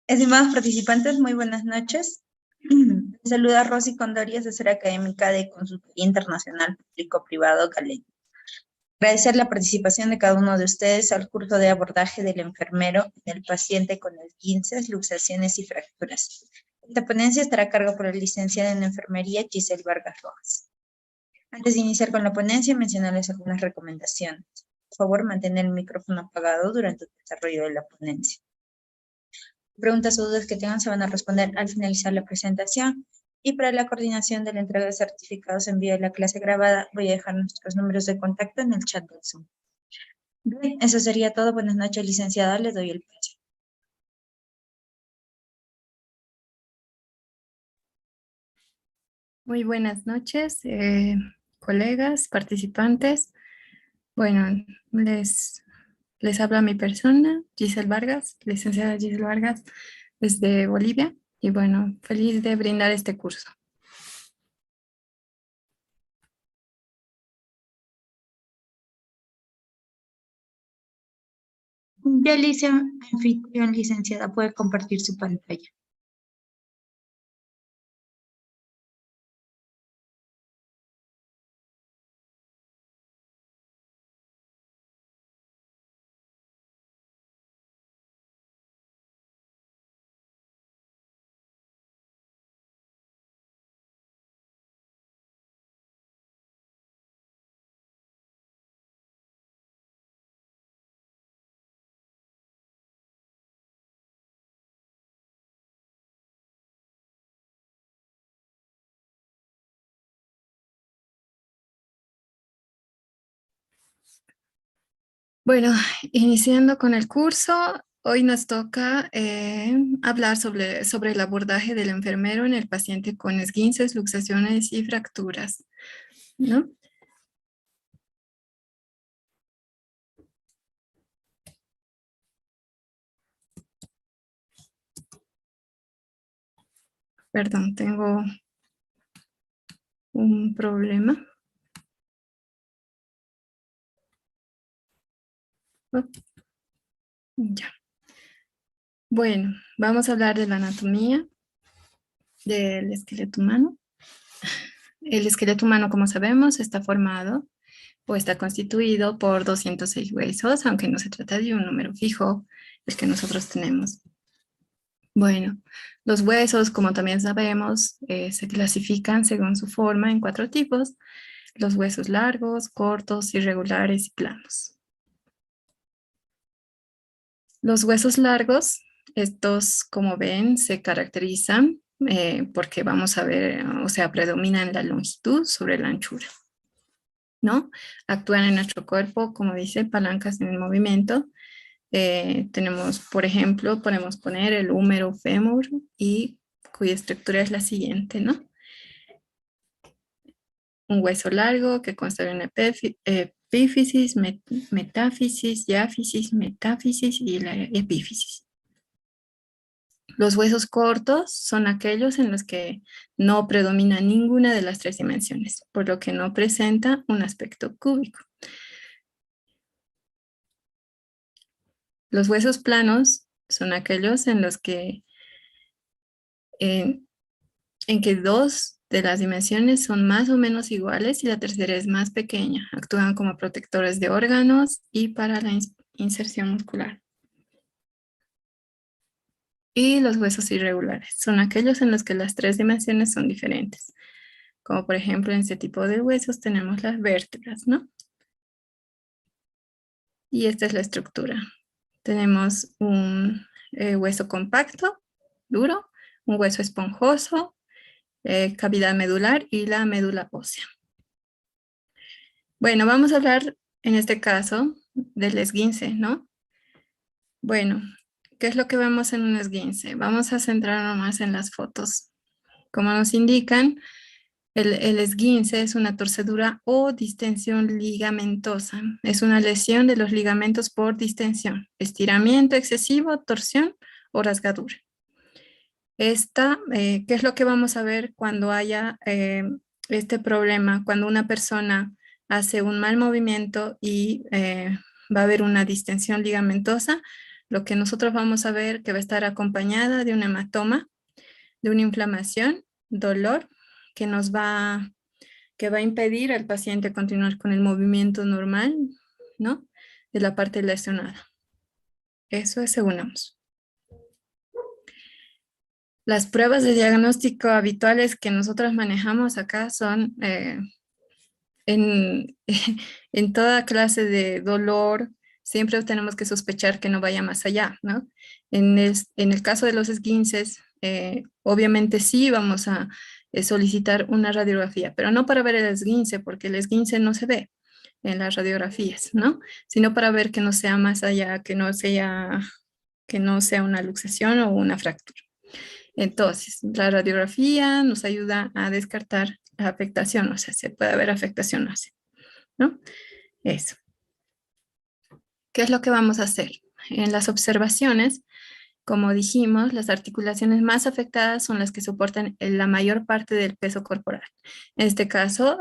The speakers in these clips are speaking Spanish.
Estimados participantes, muy buenas noches. Les saluda Rosy Condori, asesora académica de Consultoría Internacional Público-Privado Galeno. Agradecer la participación de cada uno de ustedes al curso de abordaje del enfermero en el paciente con esguinces, luxaciones y fracturas. Esta ponencia estará a cargo por la licenciada en enfermería Giselle Vargas Rojas. Antes de iniciar con la ponencia, mencionarles algunas recomendaciones. Por favor, mantener el micrófono apagado durante el desarrollo de la ponencia. Preguntas o dudas que tengan se van a responder al finalizar la presentación. Y para la coordinación de la entrega de certificados en vía de la clase grabada, voy a dejar nuestros números de contacto en el chat del Zoom. Bien, eso sería todo. Buenas noches, licenciada. Le doy el paso. Muy buenas noches, colegas, participantes. Bueno, les habla mi persona, Giselle Vargas, licenciada Giselle Vargas, desde Bolivia. Y bueno, feliz de brindar este curso. Ya, anfitrión, licenciada, puede compartir su pantalla. Bueno, iniciando con el curso, hoy nos toca hablar sobre el abordaje del enfermero en el paciente con esguinces, luxaciones y fracturas, ¿no? Perdón, tengo un problema. Ya. Bueno, vamos a hablar de la anatomía del esqueleto humano. El esqueleto humano, como sabemos, está formado o está constituido por 206 huesos, aunque no se trata de un número fijo, el que nosotros tenemos. Bueno, los huesos, como también sabemos, se clasifican según su forma en 4 tipos: los huesos largos, cortos, irregulares y planos. Los huesos largos, estos, como ven, se caracterizan porque vamos a ver, o sea, predominan la longitud sobre la anchura, ¿no? Actúan en nuestro cuerpo, como dice, palancas en el movimiento. Tenemos, por ejemplo, podemos poner el húmero fémur y cuya estructura es la siguiente, ¿no? Un hueso largo que consta de una epífisis, metáfisis, diáfisis, metáfisis y la epífisis. Los huesos cortos son aquellos en los que no predomina ninguna de las 3 dimensiones, por lo que no presenta un aspecto cúbico. Los huesos planos son aquellos en los que en que 2 de las dimensiones son más o menos iguales y la tercera es más pequeña. Actúan como protectores de órganos y para la inserción muscular. Y los huesos irregulares son aquellos en los que las 3 dimensiones son diferentes. Como por ejemplo en este tipo de huesos tenemos las vértebras, ¿no? Y esta es la estructura. Tenemos un hueso compacto, duro, un hueso esponjoso, cavidad medular y la médula ósea. Bueno, vamos a hablar en este caso del esguince, ¿no? Bueno, ¿qué es lo que vemos en un esguince? Vamos a centrarnos más en las fotos. Como nos indican, el esguince es una torcedura o distensión ligamentosa. Es una lesión de los ligamentos por distensión, estiramiento excesivo, torsión o rasgadura. Esta, ¿qué es lo que vamos a ver cuando haya este problema? Cuando una persona hace un mal movimiento y va a haber una distensión ligamentosa, lo que nosotros vamos a ver que va a estar acompañada de un hematoma, de una inflamación, dolor, que va a impedir al paciente continuar con el movimiento normal, ¿no? De la parte lesionada. Eso es según AMS. Las pruebas de diagnóstico habituales que nosotros manejamos acá son en, en toda clase de dolor, siempre tenemos que sospechar que no vaya más allá, ¿no? En el caso de los esguinces, obviamente sí vamos a solicitar una radiografía, pero no para ver el esguince, porque el esguince no se ve en las radiografías, ¿no? Sino para ver que no sea más allá, que no sea una luxación o una fractura. Entonces, la radiografía nos ayuda a descartar la afectación, o sea, se puede haber afectación ósea, ¿no? Eso. ¿Qué es lo que vamos a hacer? En las observaciones, como dijimos, las articulaciones más afectadas son las que soportan la mayor parte del peso corporal. En este caso,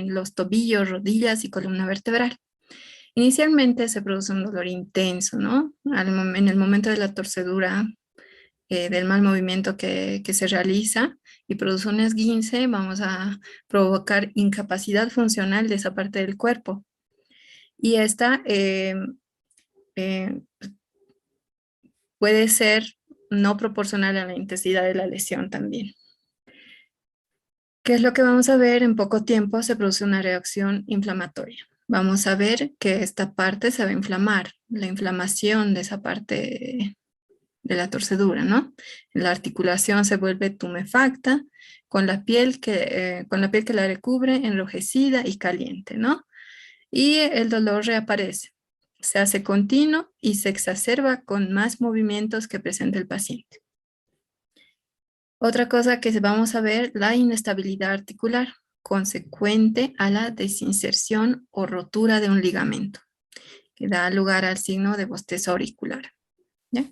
los tobillos, rodillas y columna vertebral. Inicialmente se produce un dolor intenso, ¿no? En el momento de la torcedura, del mal movimiento que se realiza y produce un esguince, vamos a provocar incapacidad funcional de esa parte del cuerpo. Y esta puede ser no proporcional a la intensidad de la lesión también. ¿Qué es lo que vamos a ver? En poco tiempo se produce una reacción inflamatoria. Vamos a ver que esta parte se va a inflamar, la inflamación de esa parte de la torcedura, ¿no? La articulación se vuelve tumefacta con la piel que la recubre, enrojecida y caliente, ¿no? Y el dolor reaparece. Se hace continuo y se exacerba con más movimientos que presenta el paciente. Otra cosa que vamos a ver, la inestabilidad articular consecuente a la desinserción o rotura de un ligamento, que da lugar al signo de bostezo auricular, ¿ya?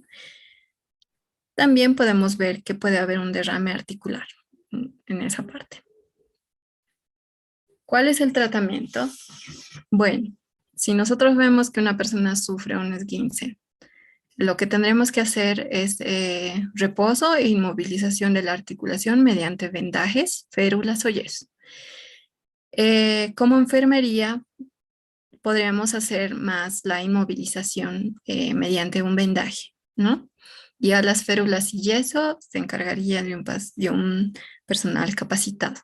También podemos ver que puede haber un derrame articular en esa parte. ¿Cuál es el tratamiento? Bueno, si nosotros vemos que una persona sufre un esguince, lo que tendremos que hacer es reposo e inmovilización de la articulación mediante vendajes, férulas o yeso. Como enfermería, podríamos hacer más la inmovilización mediante un vendaje, ¿no? Y a las férulas y yeso se encargaría de un personal capacitado.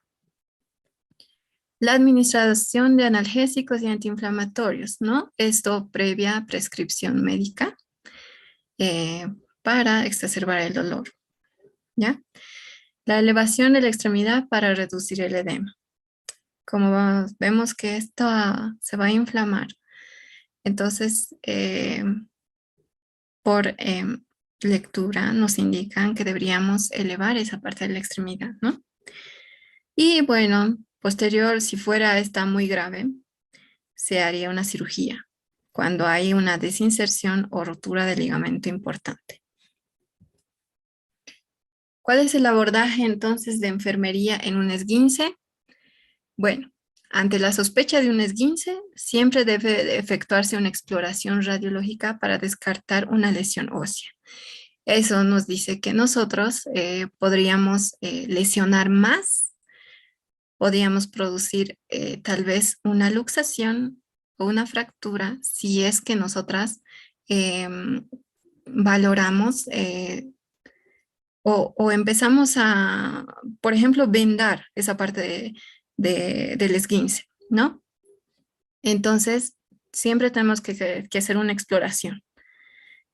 La administración de analgésicos y antiinflamatorios, ¿no? Esto previa prescripción médica para exacerbar el dolor, ¿ya? La elevación de la extremidad para reducir el edema. Como vemos que esto se va a inflamar, entonces por lectura nos indican que deberíamos elevar esa parte de la extremidad, ¿no? Y bueno, posterior, si fuera esta muy grave, se haría una cirugía cuando hay una desinserción o rotura del ligamento importante. ¿Cuál es el abordaje entonces de enfermería en un esguince? Bueno, ante la sospecha de un esguince, siempre debe de efectuarse una exploración radiológica para descartar una lesión ósea. Eso nos dice que nosotros podríamos lesionar más, podríamos producir tal vez una luxación o una fractura si es que nosotras valoramos o empezamos a, por ejemplo, vendar esa parte del esguince, ¿no? Entonces, siempre tenemos que hacer una exploración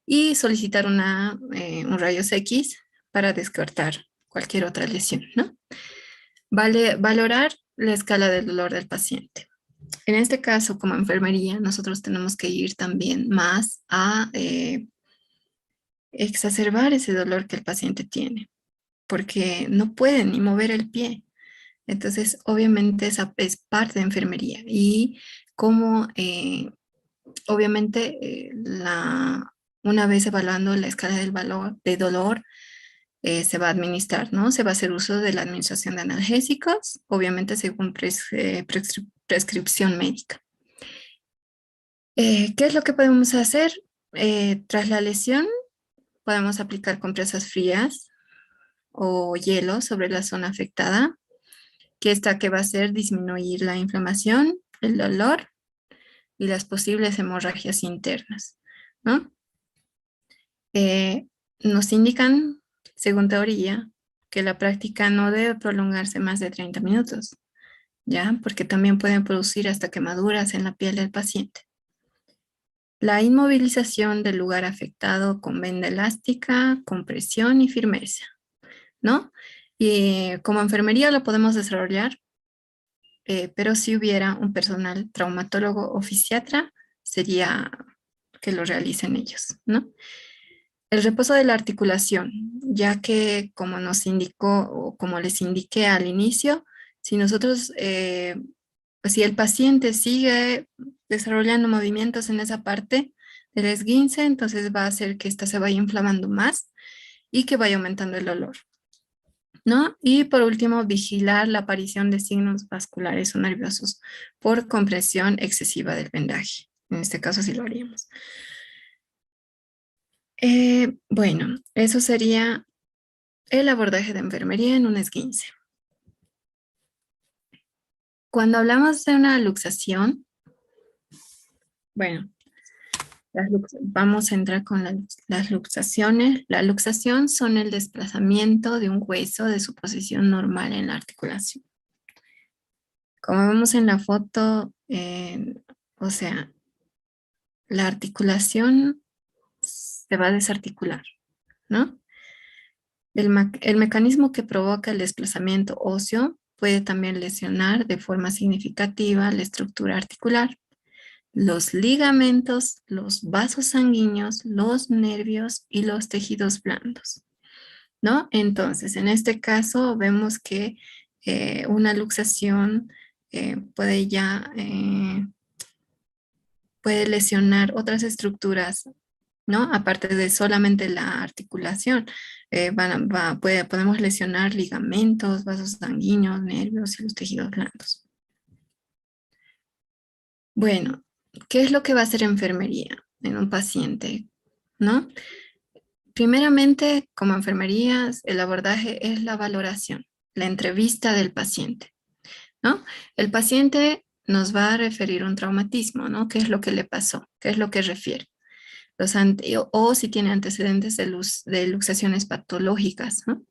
y solicitar un rayos X para descartar cualquier otra lesión, ¿no? Valorar la escala del dolor del paciente. En este caso, como enfermería, nosotros tenemos que ir también más a exacerbar ese dolor que el paciente tiene, porque no puede ni mover el pie. Entonces, obviamente, esa es parte de enfermería. Y como, obviamente, una vez evaluando la escala de dolor, se va a administrar, ¿no? Se va a hacer uso de la administración de analgésicos, obviamente según prescripción médica. ¿Qué es lo que podemos hacer? Tras la lesión, podemos aplicar compresas frías o hielo sobre la zona afectada, que va a hacer disminuir la inflamación, el dolor y las posibles hemorragias internas, ¿no? Nos indican, según teoría, que la práctica no debe prolongarse más de 30 minutos, ¿ya? Porque también pueden producir hasta quemaduras en la piel del paciente. La inmovilización del lugar afectado con venda elástica, compresión y firmeza, ¿no? Y como enfermería lo podemos desarrollar, pero si hubiera un personal traumatólogo o fisiatra, sería que lo realicen ellos, ¿no? El reposo de la articulación, ya que como nos indicó o como les indiqué al inicio, si nosotros, pues si el paciente sigue desarrollando movimientos en esa parte del esguince, entonces va a hacer que ésta se vaya inflamando más y que vaya aumentando el dolor, ¿no? Y por último, vigilar la aparición de signos vasculares o nerviosos por compresión excesiva del vendaje. En este caso sí lo haríamos. Bueno, eso sería el abordaje de enfermería en un esguince. Cuando hablamos de una luxación, bueno, vamos a entrar con las luxaciones. La luxación son el desplazamiento de un hueso de su posición normal en la articulación. Como vemos en la foto, o sea, la articulación se va a desarticular, ¿no? El mecanismo que provoca el desplazamiento óseo puede también lesionar de forma significativa la estructura articular, los ligamentos, los vasos sanguíneos, los nervios y los tejidos blandos, ¿no? Entonces, en este caso vemos que una luxación puede lesionar otras estructuras, ¿no? Aparte de solamente la articulación, podemos lesionar ligamentos, vasos sanguíneos, nervios y los tejidos blandos. Bueno, ¿qué es lo que va a hacer enfermería en un paciente, ¿no? Primeramente, como enfermería, el abordaje es la valoración, la entrevista del paciente, ¿no? El paciente nos va a referir un traumatismo, ¿no? ¿Qué es lo que le pasó? ¿Qué es lo que refiere? O si tiene antecedentes de luxaciones patológicas, ¿no?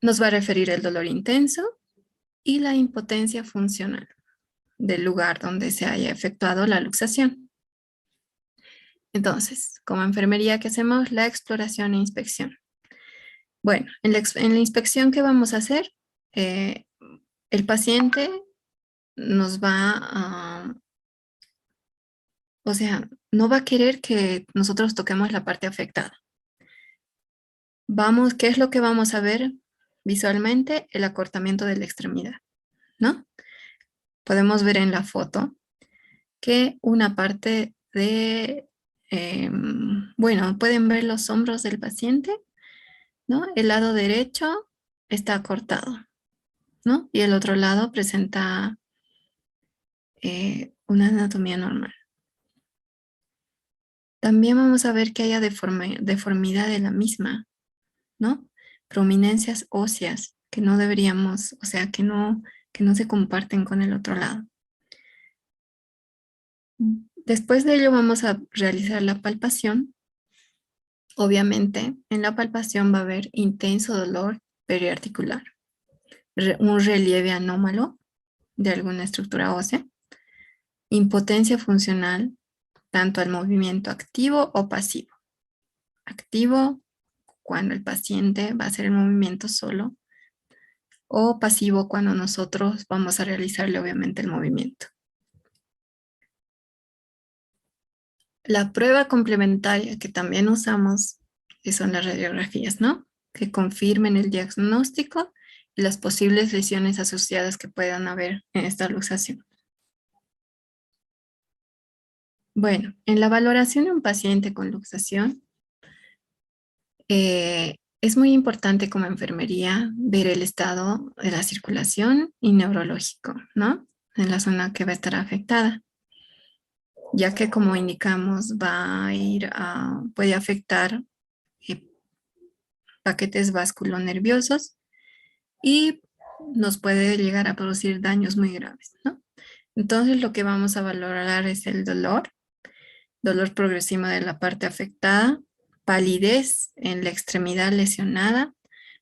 Nos va a referir el dolor intenso y la impotencia funcional del lugar donde se haya efectuado la luxación. Entonces, como enfermería, ¿qué hacemos? La exploración e inspección. Bueno, en la inspección que vamos a hacer, el paciente nos va a, o sea, no va a querer que nosotros toquemos la parte afectada. ¿Qué es lo que vamos a ver visualmente? El acortamiento de la extremidad, ¿no? Podemos ver en la foto que una parte bueno, pueden ver los hombros del paciente, ¿no? El lado derecho está cortado, ¿no? Y el otro lado presenta una anatomía normal. También vamos a ver que haya deformidad de la misma, ¿no? Prominencias óseas que no deberíamos, o sea, que no se comparten con el otro lado. Después de ello vamos a realizar la palpación. Obviamente, en la palpación va a haber intenso dolor periarticular, un relieve anómalo de alguna estructura ósea, impotencia funcional, tanto al movimiento activo o pasivo. Activo, cuando el paciente va a hacer el movimiento solo, o pasivo, cuando nosotros vamos a realizarle obviamente el movimiento. La prueba complementaria que también usamos son las radiografías, ¿no? Que confirmen el diagnóstico y las posibles lesiones asociadas que puedan haber en esta luxación. Bueno, en la valoración de un paciente con luxación, es muy importante como enfermería ver el estado de la circulación y neurológico, ¿no? En la zona que va a estar afectada. ya que como indicamos puede afectar paquetes vasculonerviosos y nos puede llegar a producir daños muy graves, ¿no? Entonces lo que vamos a valorar es el dolor progresivo de la parte afectada, palidez en la extremidad lesionada,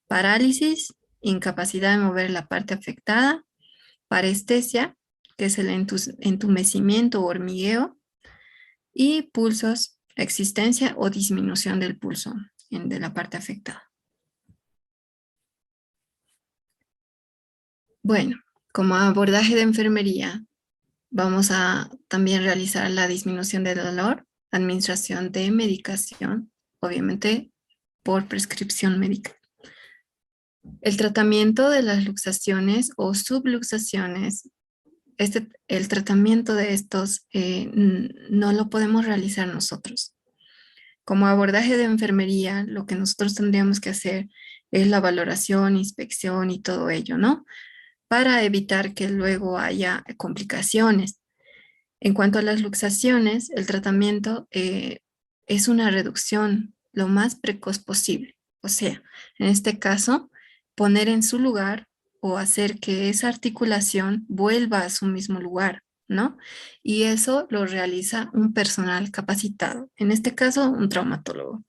parálisis, incapacidad de mover la parte afectada, parestesia, que es el entumecimiento o hormigueo, y pulsos, existencia o disminución del pulso de la parte afectada. Bueno, como abordaje de enfermería, vamos a también realizar la disminución del dolor, administración de medicación, obviamente por prescripción médica. El tratamiento de las luxaciones o subluxaciones, el tratamiento de estos no lo podemos realizar nosotros. Como abordaje de enfermería, lo que nosotros tendríamos que hacer es la valoración, inspección y todo ello, ¿no? Para evitar que luego haya complicaciones. En cuanto a las luxaciones, el tratamiento es una reducción lo más precoz posible. O sea, en este caso, poner en su lugar o hacer que esa articulación vuelva a su mismo lugar, ¿no? Y eso lo realiza un personal capacitado, en este caso, un traumatólogo.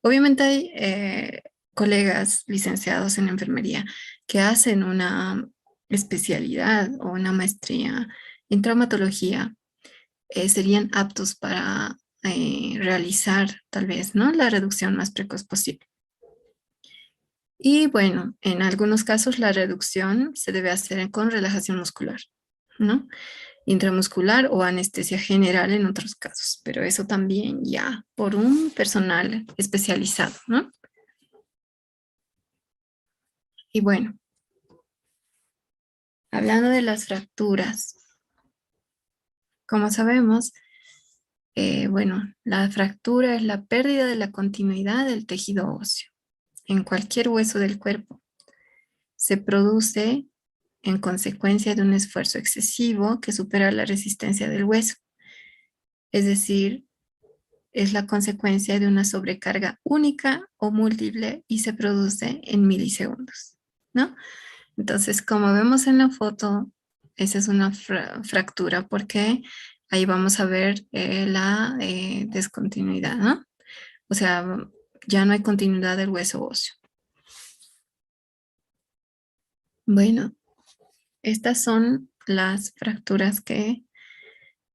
Obviamente hay colegas licenciados en enfermería que hacen una especialidad o una maestría en traumatología, serían aptos para realizar tal vez, ¿no?, la reducción más precoz posible. Y bueno, en algunos casos la reducción se debe hacer con relajación muscular, ¿no? Intramuscular o anestesia general en otros casos, pero eso también ya por un personal especializado, ¿no? Y bueno, hablando de las fracturas, como sabemos, bueno, la fractura es la pérdida de la continuidad del tejido óseo en cualquier hueso del cuerpo. Se produce en consecuencia de un esfuerzo excesivo que supera la resistencia del hueso. Es decir, es la consecuencia de una sobrecarga única o múltiple y se produce en milisegundos, ¿no? Entonces, como vemos en la foto, esa es una fractura porque ahí vamos a ver la descontinuidad, ¿no? O sea, ya no hay continuidad del hueso óseo. Bueno, estas son las fracturas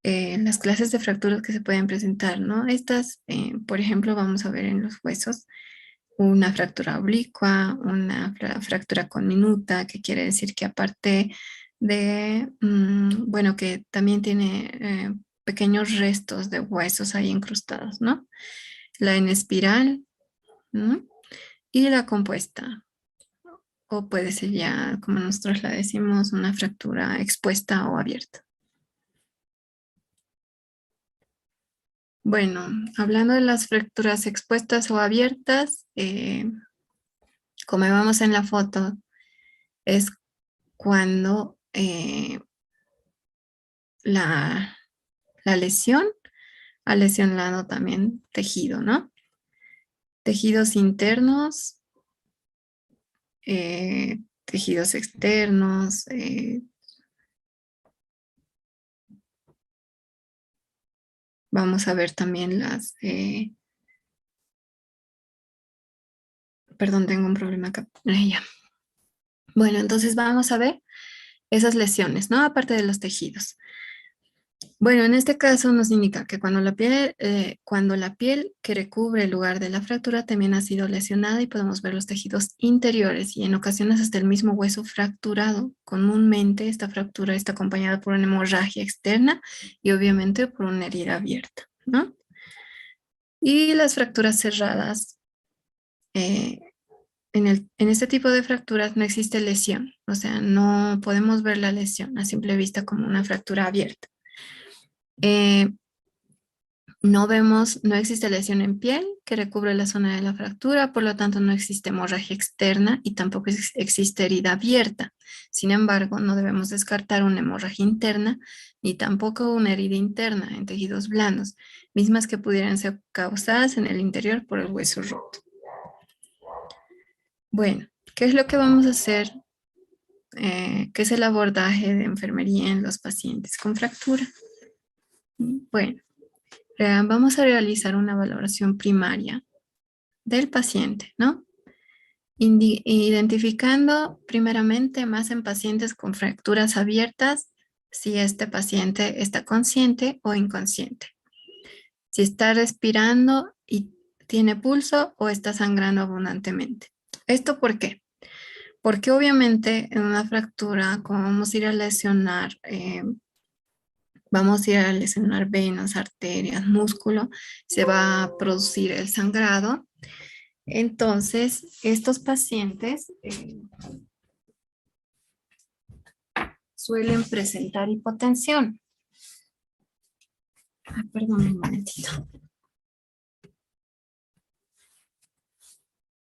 las clases de fracturas que se pueden presentar, ¿no? Estas, por ejemplo, vamos a ver en los huesos una fractura oblicua, una fractura conminuta, que quiere decir que aparte de, bueno, que también tiene pequeños restos de huesos ahí incrustados, ¿no? La en espiral, ¿no? Y la compuesta, o puede ser ya, como nosotros la decimos, una fractura expuesta o abierta. Bueno, hablando de las fracturas expuestas o abiertas, como vemos en la foto, es cuando la lesión ha lesionado también tejido, ¿no? Tejidos internos, tejidos externos, vamos a ver también perdón, tengo un problema acá. Ya. Bueno, entonces vamos a ver esas lesiones, ¿no? Aparte de los tejidos. Bueno, en este caso nos indica que cuando la piel que recubre el lugar de la fractura también ha sido lesionada y podemos ver los tejidos interiores y en ocasiones hasta el mismo hueso fracturado. Comúnmente esta fractura está acompañada por una hemorragia externa y obviamente por una herida abierta, ¿no? Y las fracturas cerradas, en este tipo de fracturas no existe lesión, o sea, no podemos ver la lesión a simple vista como una fractura abierta. no existe lesión en piel que recubre la zona de la fractura, por lo tanto no existe hemorragia externa y tampoco existe herida abierta. Sin embargo, no debemos descartar una hemorragia interna ni tampoco una herida interna en tejidos blandos, mismas que pudieran ser causadas en el interior por el hueso roto. Bueno, ¿qué es lo que vamos a hacer? ¿Qué es el abordaje de enfermería en los pacientes con fractura? Bueno, vamos a realizar una valoración primaria del paciente, ¿no? Identificando primeramente más en pacientes con fracturas abiertas, si este paciente está consciente o inconsciente. Si está respirando y tiene pulso o está sangrando abundantemente. ¿Esto por qué? Porque obviamente en una fractura, como vamos a ir a lesionar venas, arterias, músculo, se va a producir el sangrado. Entonces, estos pacientes suelen presentar hipotensión. Perdón un momentito.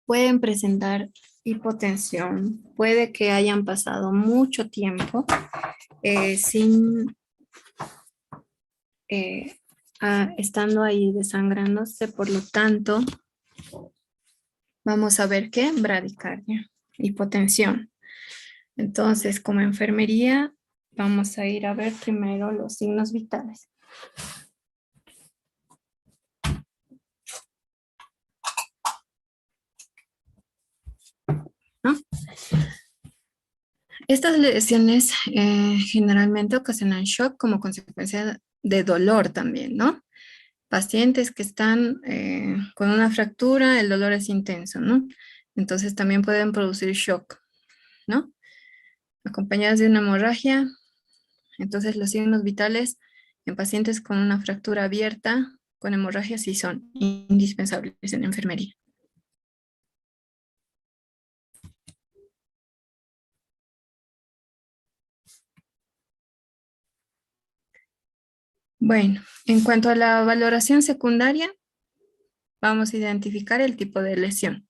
Pueden presentar hipotensión. Puede que hayan pasado mucho tiempo estando ahí desangrándose, por lo tanto, vamos a ver qué bradicardia, hipotensión. Entonces, como enfermería, vamos a ir a ver primero los signos vitales. ¿No? Estas lesiones generalmente ocasionan shock como consecuencia de dolor también, ¿no? Pacientes que están con una fractura, el dolor es intenso, ¿no? Entonces también pueden producir shock, ¿no? Acompañadas de una hemorragia. Entonces los signos vitales en pacientes con una fractura abierta, con hemorragia, sí son indispensables en enfermería. Bueno, en cuanto a la valoración secundaria, vamos a identificar el tipo de lesión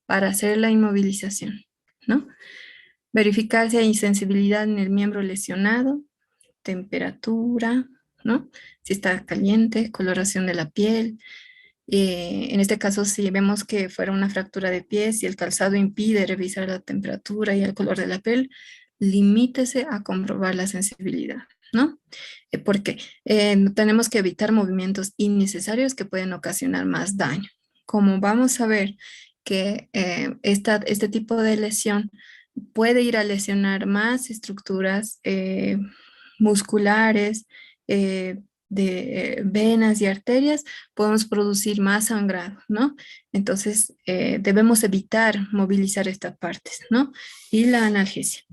para hacer la inmovilización, ¿no? Verificar si hay insensibilidad en el miembro lesionado, temperatura, ¿no? Si está caliente, coloración de la piel. En este caso, si vemos que fuera una fractura de pies y el calzado impide revisar la temperatura y el color de la piel, limítese a comprobar la sensibilidad, ¿no? Porque tenemos que evitar movimientos innecesarios que pueden ocasionar más daño. Como vamos a ver que este tipo de lesión puede ir a lesionar más estructuras musculares, de venas y arterias, podemos producir más sangrado, ¿no? Entonces, debemos evitar movilizar estas partes, ¿no? Y la analgesia.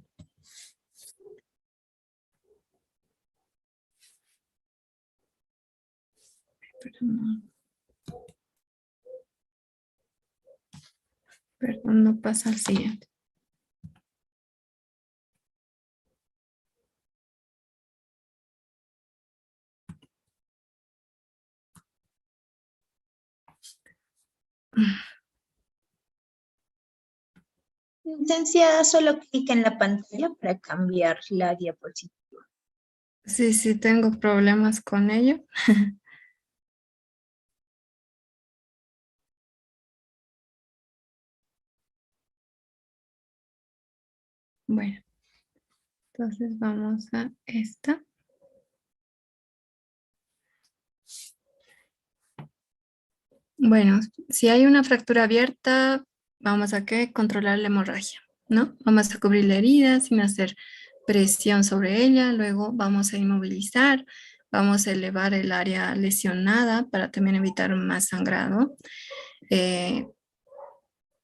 Perdón, no pasa al siguiente. Licenciada, solo clic en la pantalla para cambiar la diapositiva. Sí, tengo problemas con ello. Bueno, entonces vamos a esta. Bueno, si hay una fractura abierta, vamos a controlar la hemorragia, ¿no? Vamos a cubrir la herida sin hacer presión sobre ella, luego vamos a inmovilizar, vamos a elevar el área lesionada para también evitar más sangrado.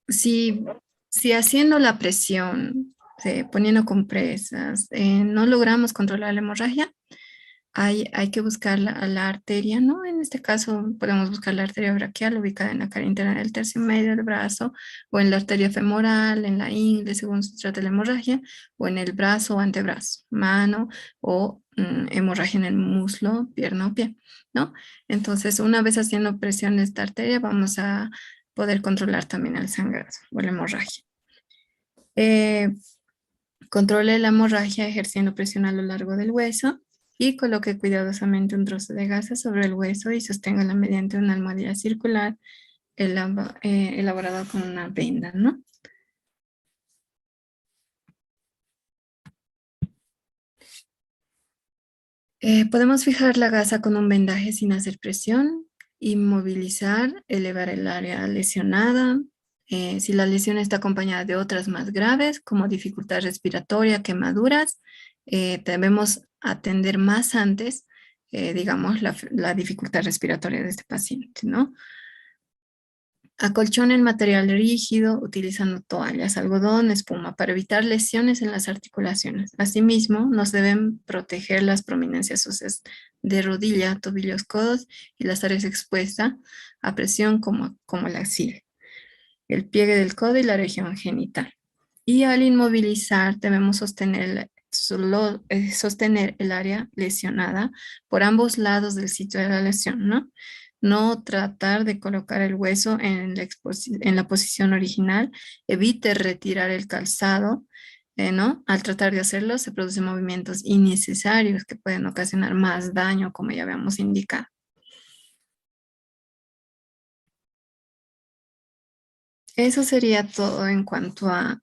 Si haciendo la presión, poniendo compresas, no logramos controlar la hemorragia, hay que buscar la arteria, ¿no? En este caso podemos buscar la arteria braquial ubicada en la cara interna del tercio medio del brazo, o en la arteria femoral, en la ingle, según se trata de la hemorragia, o en el brazo o antebrazo, mano o hemorragia en el muslo, pierna o pie, ¿no? Entonces, una vez haciendo presión de esta arteria, vamos a poder controlar también el sangrado o la hemorragia. Eh, Controle la hemorragia ejerciendo presión a lo largo del hueso y coloque cuidadosamente un trozo de gasa sobre el hueso y sosténgala mediante una almohadilla circular elaborada con una venda, ¿no? Podemos fijar la gasa con un vendaje sin hacer presión, inmovilizar, elevar el área lesionada. Si la lesión está acompañada de otras más graves, como dificultad respiratoria, quemaduras, debemos atender más antes, digamos, la dificultad respiratoria de este paciente, ¿no? Acolchone el material rígido utilizando toallas, algodón, espuma para evitar lesiones en las articulaciones. Asimismo, nos deben proteger las prominencias óseas de rodilla, tobillos, codos y las áreas expuestas a presión como la axila, el pliegue del codo y la región genital. Y al inmovilizar debemos sostener el área lesionada por ambos lados del sitio de la lesión, ¿no? No tratar de colocar el hueso en la posición original, evite retirar el calzado, ¿no? Al tratar de hacerlo se producen movimientos innecesarios que pueden ocasionar más daño, como ya habíamos indicado. Eso sería todo en cuanto a,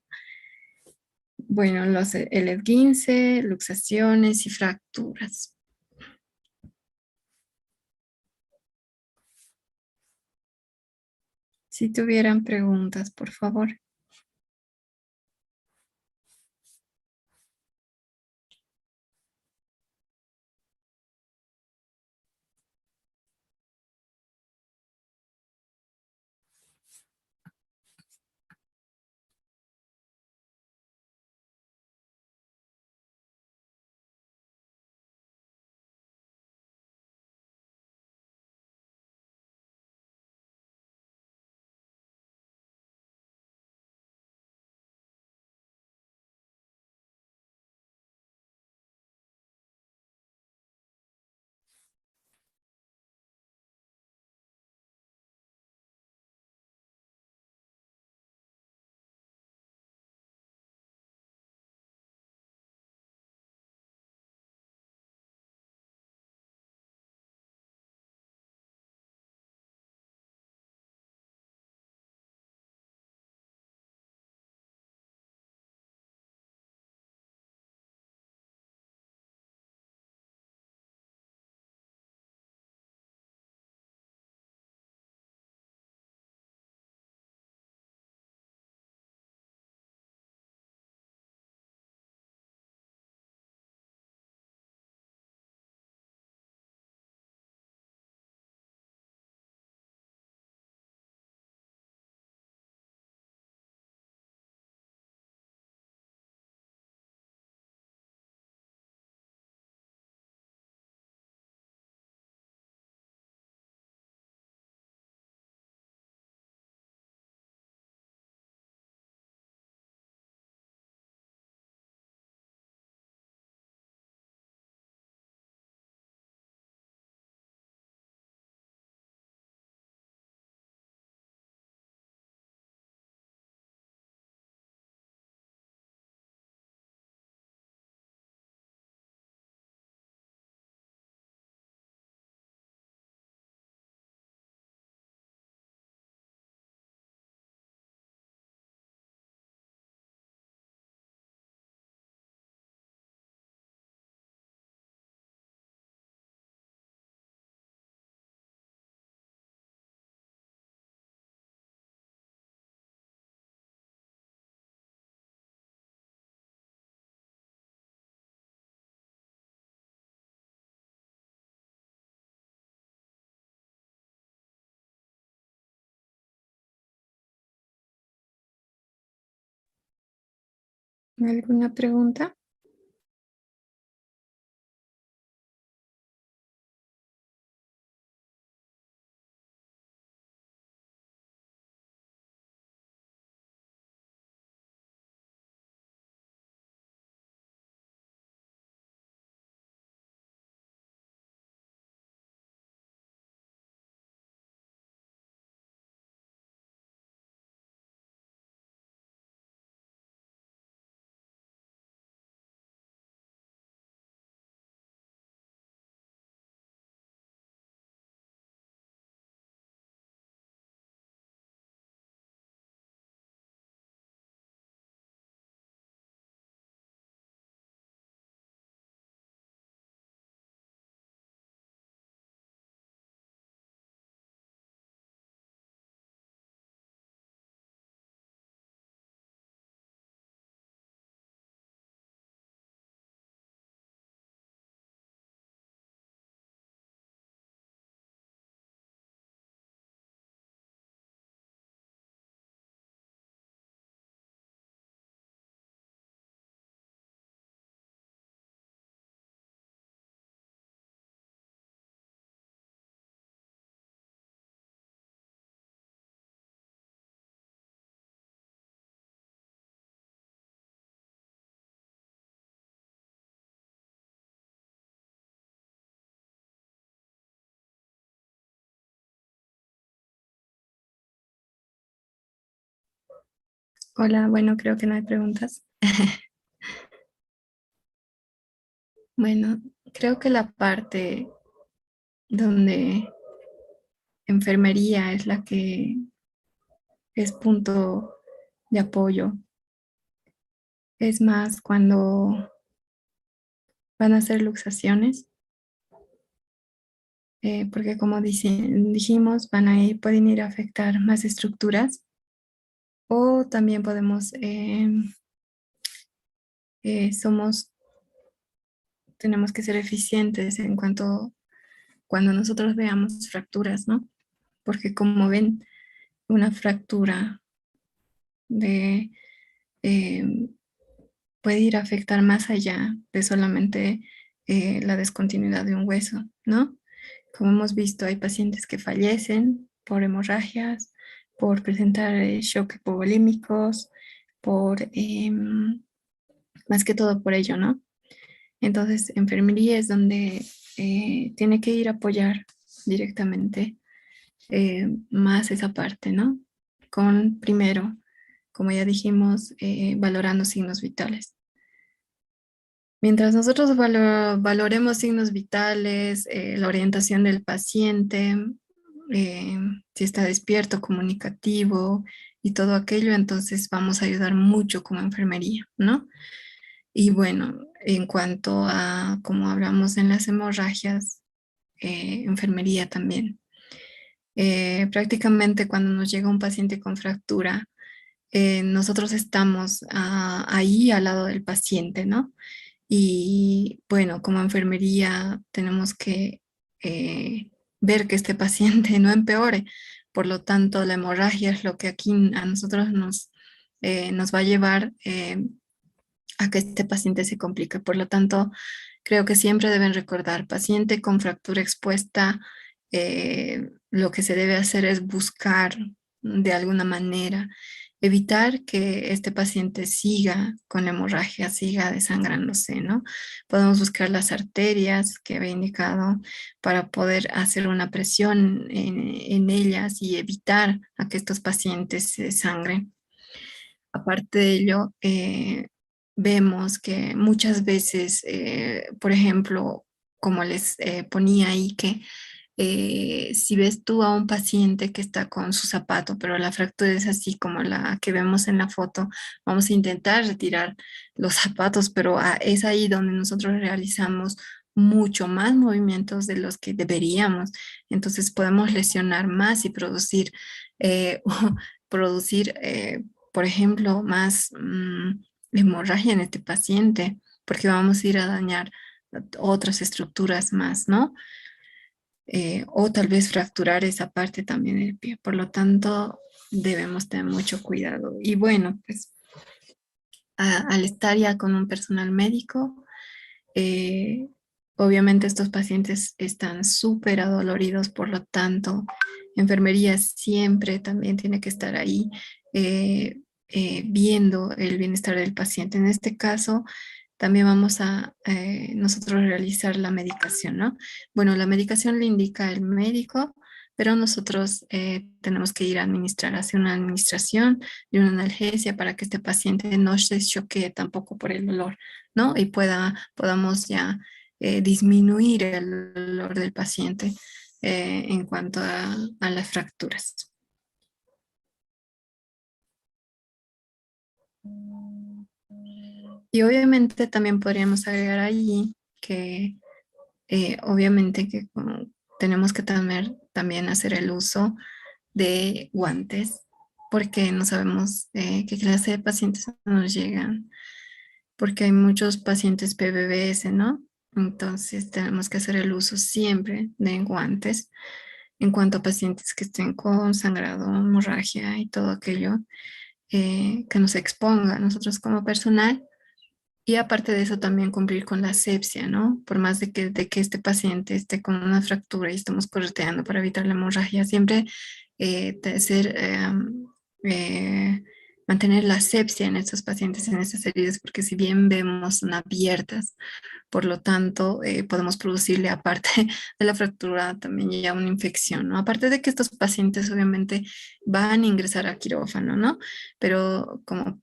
bueno, el esguince, luxaciones y fracturas. Si tuvieran preguntas, por favor. ¿Alguna pregunta? Hola, bueno, creo que no hay preguntas. Bueno, creo que la parte donde enfermería es la que es punto de apoyo. Es más cuando van a hacer luxaciones, porque como dijimos, pueden ir a afectar más estructuras o también podemos, somos, tenemos que ser eficientes en cuanto cuando nosotros veamos fracturas, ¿no? Porque como ven, una fractura de, eh, puede ir a afectar más allá de solamente la discontinuidad de un hueso, ¿no? Como hemos visto, hay pacientes que fallecen por hemorragias, por presentar shock hipovolímicos, más que todo por ello, ¿no? Entonces, enfermería es donde tiene que ir a apoyar directamente más esa parte, ¿no? Con primero, como ya dijimos, valorando signos vitales. Mientras nosotros valoremos signos vitales, la orientación del paciente, eh, si está despierto, comunicativo y todo aquello, entonces vamos a ayudar mucho como enfermería, ¿no? Y bueno, en cuanto a, como hablamos en las hemorragias, enfermería también. Prácticamente cuando nos llega un paciente con fractura, nosotros estamos ahí al lado del paciente, ¿no? Y bueno, como enfermería tenemos que ver que este paciente no empeore. Por lo tanto, la hemorragia es lo que aquí a nosotros nos va a llevar a que este paciente se complique. Por lo tanto, creo que siempre deben recordar, paciente con fractura expuesta, lo que se debe hacer es buscar de alguna manera, evitar que este paciente siga con la hemorragia, siga desangrándose, ¿no? Podemos buscar las arterias que había indicado para poder hacer una presión en ellas y evitar a que estos pacientes se desangren. Aparte de ello, vemos que muchas veces, por ejemplo, como les ponía ahí, que si ves tú a un paciente que está con su zapato, pero la fractura es así como la que vemos en la foto, vamos a intentar retirar los zapatos, pero es ahí donde nosotros realizamos mucho más movimientos de los que deberíamos. Entonces podemos lesionar más y eh, producir por ejemplo, más hemorragia en este paciente, porque vamos a ir a dañar otras estructuras más, ¿no? O tal vez fracturar esa parte también del pie. Por lo tanto, debemos tener mucho cuidado. Y bueno, pues al estar ya con un personal médico, eh, obviamente estos pacientes están súper adoloridos, por lo tanto, enfermería siempre también tiene que estar ahí viendo el bienestar del paciente. En este caso, también vamos a nosotros realizar la medicación, ¿no? Bueno, la medicación le indica el médico, pero nosotros tenemos que ir a administrar, hacer una administración de una analgesia para que este paciente no se choque tampoco por el dolor, ¿no? Y podamos ya disminuir el dolor del paciente en cuanto a las fracturas. Y obviamente también podríamos agregar allí que obviamente que tenemos que también hacer el uso de guantes porque no sabemos qué clase de pacientes nos llegan, porque hay muchos pacientes PBBS, ¿no? Entonces tenemos que hacer el uso siempre de guantes en cuanto a pacientes que estén con sangrado, hemorragia y todo aquello que nos exponga a nosotros como personal. Y aparte de eso, también cumplir con la asepsia, ¿no? Por más de que este paciente esté con una fractura y estemos correteando para evitar la hemorragia, siempre ser eh, mantener la asepsia en estos pacientes, en estas heridas, porque si bien vemos son abiertas, por lo tanto podemos producirle, aparte de la fractura, también ya una infección, ¿no? Aparte de que estos pacientes obviamente van a ingresar a quirófano, ¿no? Pero como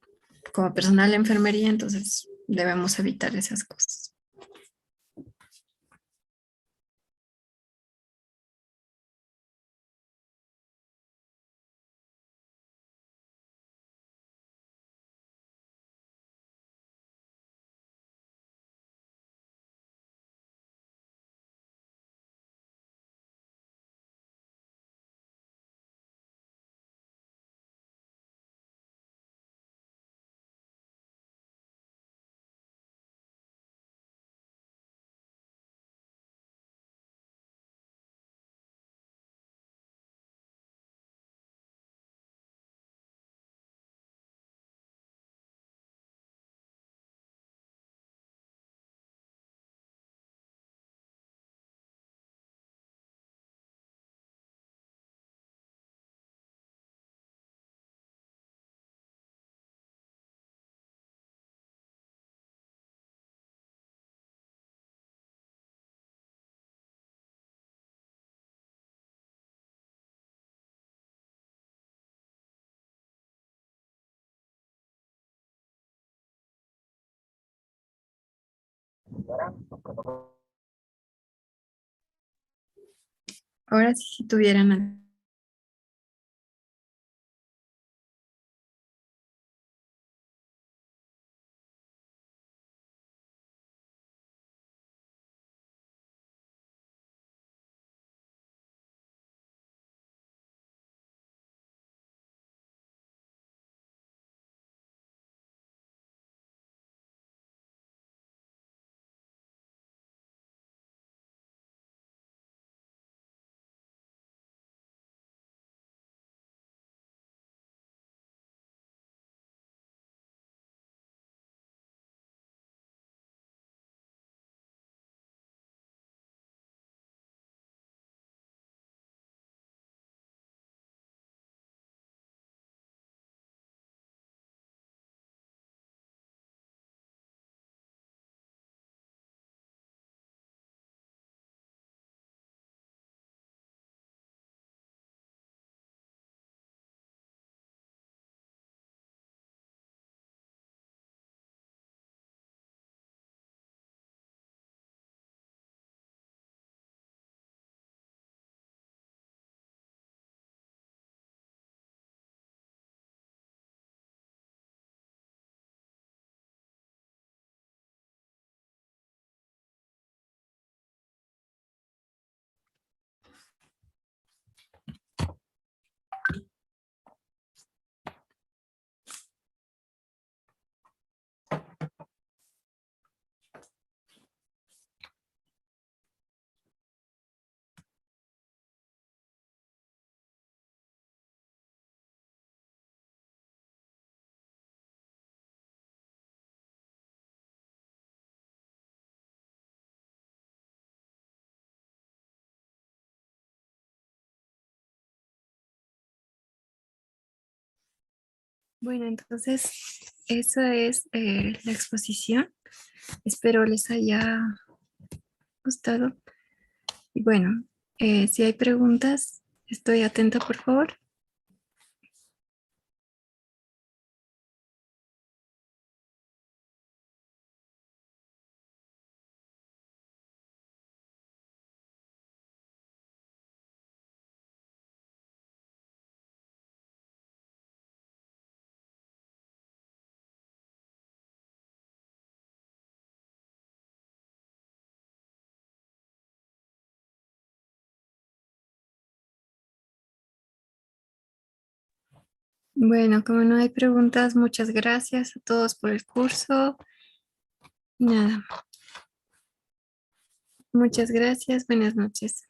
personal de enfermería, entonces debemos evitar esas cosas. Ahora sí, si tuvieran... Bueno, entonces esa es la exposición. Espero les haya gustado. Y bueno, si hay preguntas, estoy atenta, por favor. Bueno, como no hay preguntas, muchas gracias a todos por el curso. Y nada, muchas gracias. Buenas noches.